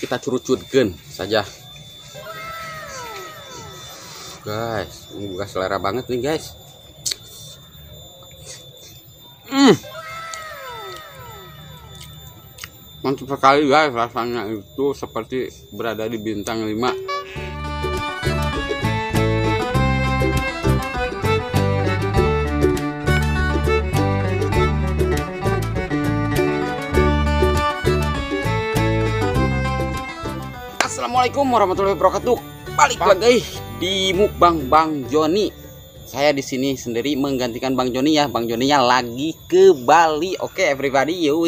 kita curucutkeun saja guys. Buka selera banget nih guys. Mantap sekali guys, rasanya itu seperti berada di bintang 5. Assalamualaikum warahmatullahi wabarakatuh. Balik lagi di mukbang Bang Joni. Saya di sini sendiri menggantikan Bang Joni ya. Bang Joninya lagi ke Bali. Oke, everybody, yo.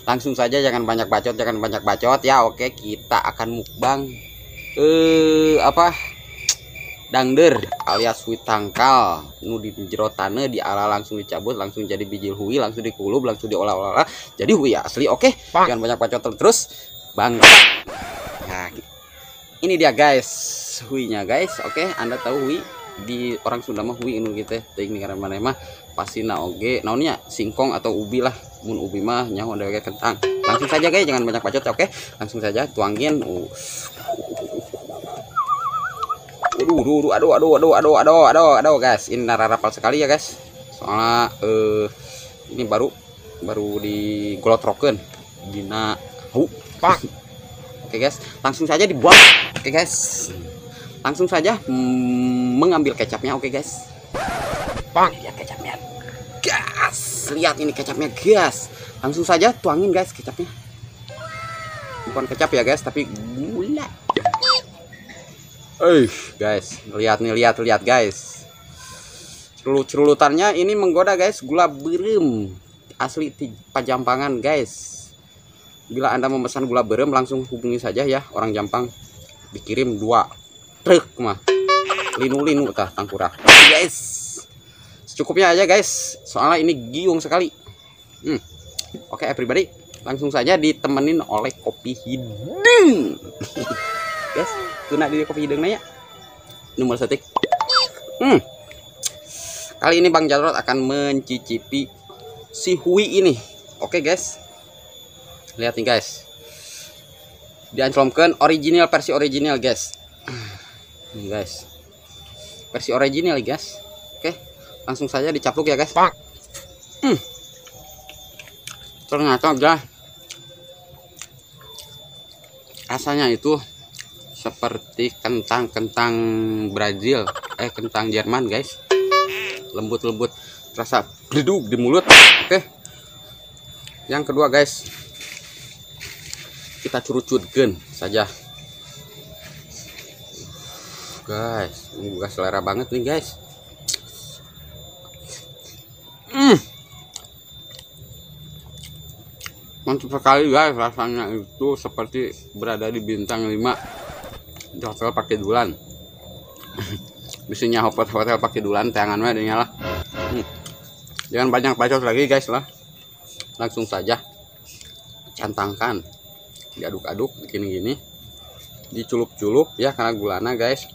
Langsung saja, jangan banyak bacot ya. Oke, kita akan mukbang dangder alias hui tangkal nu di jero tanah di ala langsung dicabut, langsung jadi bijil hui, langsung dikulub, langsung diolah-olah jadi hui asli. Oke, jangan banyak bacot terus Bang. Nah, ini dia guys, huinya guys. Oke, Anda tahu hui di orang Sunda mah hui inu gitu teuing di karena mah pasti oge naonnya singkong atau ubi lah. Mun ubi mah nyaho dewek kentang. Langsung saja guys, jangan banyak bacot. Oke, langsung saja tuangin. Aduh guys, ini narapal sekali ya guys. Soalnya ini baru digolotrokeun dina Oke guys, langsung saja dibuang. Oke guys, langsung saja mengambil kecapnya. Oke guys, lihat kecapnya gas, lihat ini kecapnya gas. Langsung saja tuangin guys kecapnya. Bukan kecap ya guys, tapi gula. Guys, lihat guys, cerulut-cerurutannya ini menggoda guys. Gula berem asli Pajampangan guys. Bila Anda memesan gula berem, langsung hubungi saja ya orang Jampang, dikirim 2 truk mah. Linu tah tangkurah guys. Secukupnya aja guys, soalnya ini giung sekali. Oke everybody, langsung saja ditemenin oleh kopi hidung. Guys, tuna di kopi hidungnya ya nomor 1. Kali ini Bang Jarot akan mencicipi si hui ini. Oke guys, lihat nih guys, dianclomkan versi original guys. Nih guys, versi original guys. Oke, langsung saja dicapluk ya guys. Ternyata guys, rasanya itu seperti kentang Brazil, kentang Jerman guys. Lembut, rasa bleduk di mulut. Oke, yang kedua guys, kita curucutkeun saja guys. Ini buka selera banget nih guys. Mantap sekali guys, rasanya itu seperti berada di bintang 5 di hotel pakai dulan. Bisinya hotel pakai dulan tangan mah nyala. Jangan banyak bacot lagi guys lah. Langsung saja cantangkan, diaduk-aduk gini, diculup-culup ya karena gulana guys.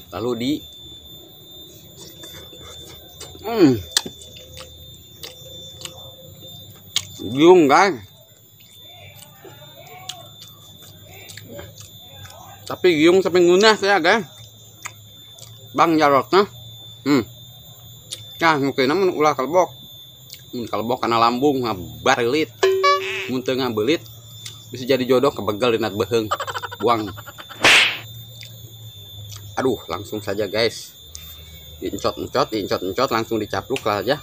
Lalu di giung guys, tapi giung sampai ngunah saya guys. Bang Jarotnya nah mungkin namun ulah kalbok karena lambung ngabarelit, mun teu ngabelit bisa jadi jodoh kebegal dinat beheung buang. Aduh, langsung saja guys diincot langsung dicapluk lah aja.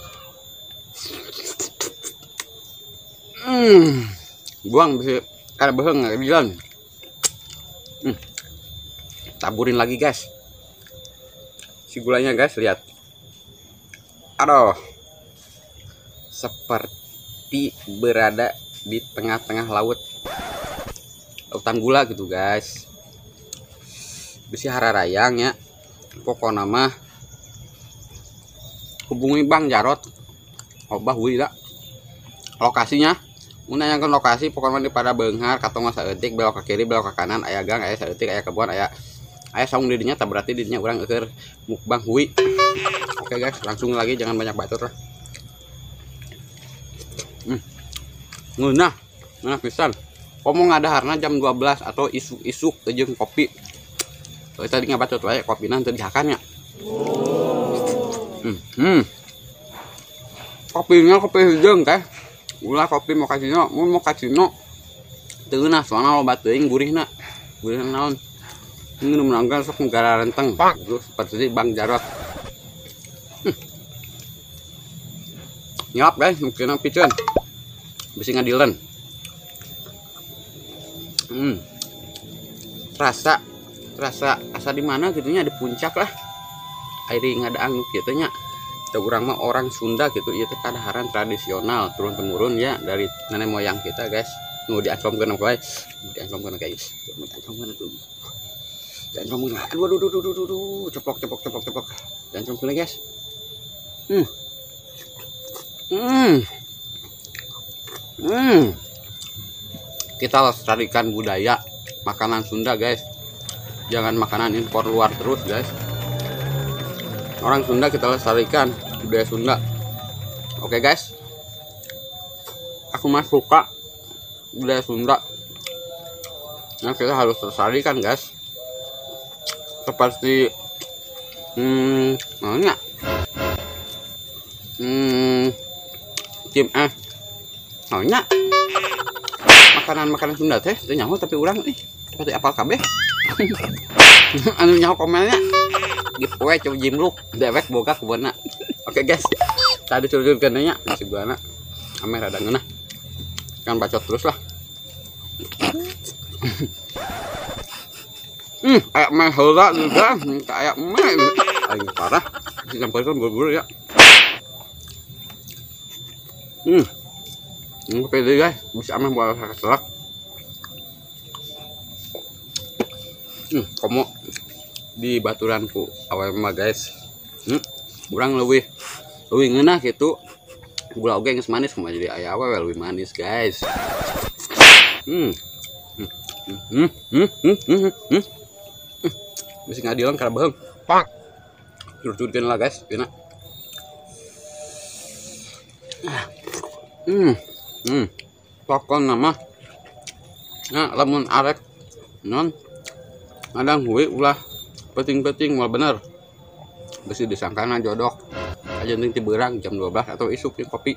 Buang bisa karena beheung ngabilan. Taburin lagi guys si gulanya guys, lihat. Aduh, seperti berada di tengah-tengah lautan gula gitu guys. Bisi hararayang ya. Pokoknya mah hubungi Bang Jarot. Obah hui dah. Lokasinya menanyakan lokasi pokoknya di pada Beunghar, katong saeutik belok ke kiri belok ke kanan, aya gang, aya saeutik, aya kebun, aya saung di dinya, tak berarti di dinya urang keur mukbang hui. Oke guys, langsung lagi, jangan banyak bacot lah. Ngeunah pisan. ngomong ada harna jam 12 atau isuk-isuk jeung kopi. Tadi ngabacot wae kopi nanti dihakannya. Kopinya kopi hijau teh. Ulah kopi mochaccino, mun mochaccino teu eunah soalna loba teuing gurihna. Gurih naon? Ini menanggal sok negara renteng. Terus seperti Bang Jarot. Nyelap guys, mungkin piceun. Bisi ngadilen. Rasa di mana gitunya di puncak lah. Airi ngadaang nu kieu teh nya. Teu urang mah orang Sunda gitu, ieu teh kadaharan tradisional turun temurun ya dari nenek moyang kita guys. Nu diancomkeun wae. Diancomkeun guys. Diancomkeun tuh. Diancomkeun. Aduh, ceplok. Diancomkeun guys. Kita lestarikan budaya makanan Sunda guys, jangan makanan impor luar terus guys. Orang Sunda kita lestarikan budaya Sunda. Oke guys, aku mah suka budaya Sunda, nah kita harus lestarikan guys. Seperti namanya namanya makanan Sunda teh teu nyaho tapi urang seperti apal kabeh. Anu nyaho komennya giveaway coba jimluk dewek boga kebeuna. Oke guys, tadi curug-curugkeun nya masih buana ame rada ngeunah kan bacot terus lah. Kayak meh heula juga kayak meh aing parah dicampurkeun buru-buru ya. Pede guys, bisa amah buat selak. Komo di baturanku awal mah guys. Kurang lebih ngeunah gitu. Gula oge geus manis kumaha jadi aya awe leuwih manis guys. Bisa ngadilang kada beung. Pak. Curut-curutkeun lah guys, pina. Pokon nama nah lamun arek non ngadang huwi ulah peting-peting mal bener besi disangkana jodoh aja nanti berang jam 12 atau isuk kopi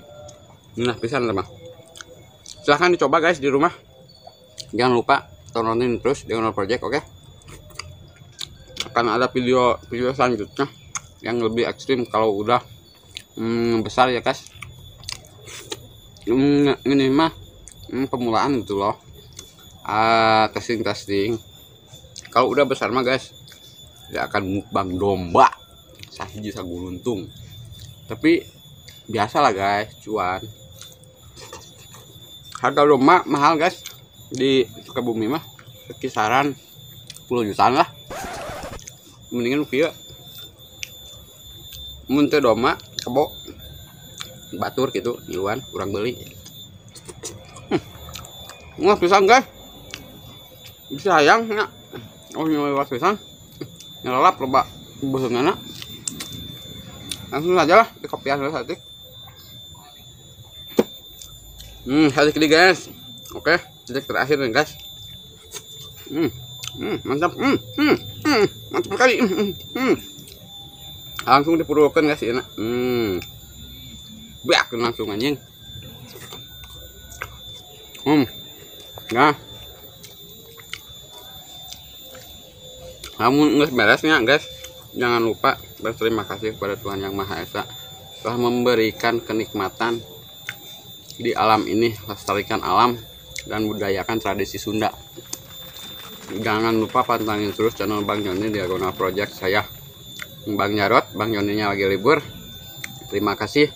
nah pisan lah mah. Silahkan dicoba guys di rumah, jangan lupa tontonin terus dengan project. Oke, akan ada video selanjutnya yang lebih ekstrim kalau udah besar ya guys. Ini mah pemulaan gitu loh, testing. Kalau udah besar mah guys tidak akan mukbang domba sahiji saguluntung, tapi biasa lah guys, cuan. Harga domba mahal guys di Sukabumi mah kisaran 10 jutaan lah, mendingan kieu mun teu domba kebo batur gitu iluan kurang beli. Nggak pisang guys, bisa sayang nak. Oh nyewa pisang ngelap loba beheungana langsung aja lah di kopian satik. Satik ini guys. Oke, titik terakhir nih guys. Mantap. Mantap sekali. Langsung dipurukan guys enak. Biak langsung anjing. Nah, namun nggak beresnya guys, jangan lupa berterima kasih kepada Tuhan Yang Maha Esa telah memberikan kenikmatan di alam ini. Lestarikan alam dan budayakan tradisi Sunda. Jangan lupa pantangin terus channel Bang Yoni Diagonal Project. Saya Bang Jarot, Bang Yoninya lagi libur. Terima kasih.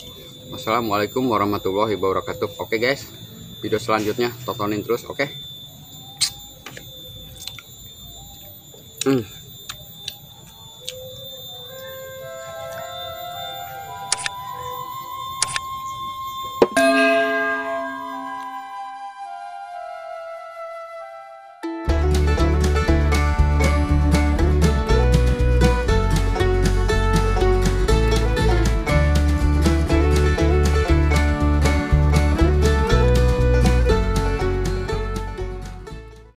Wassalamualaikum warahmatullahi wabarakatuh. Oke guys, video selanjutnya tontonin terus. Oke.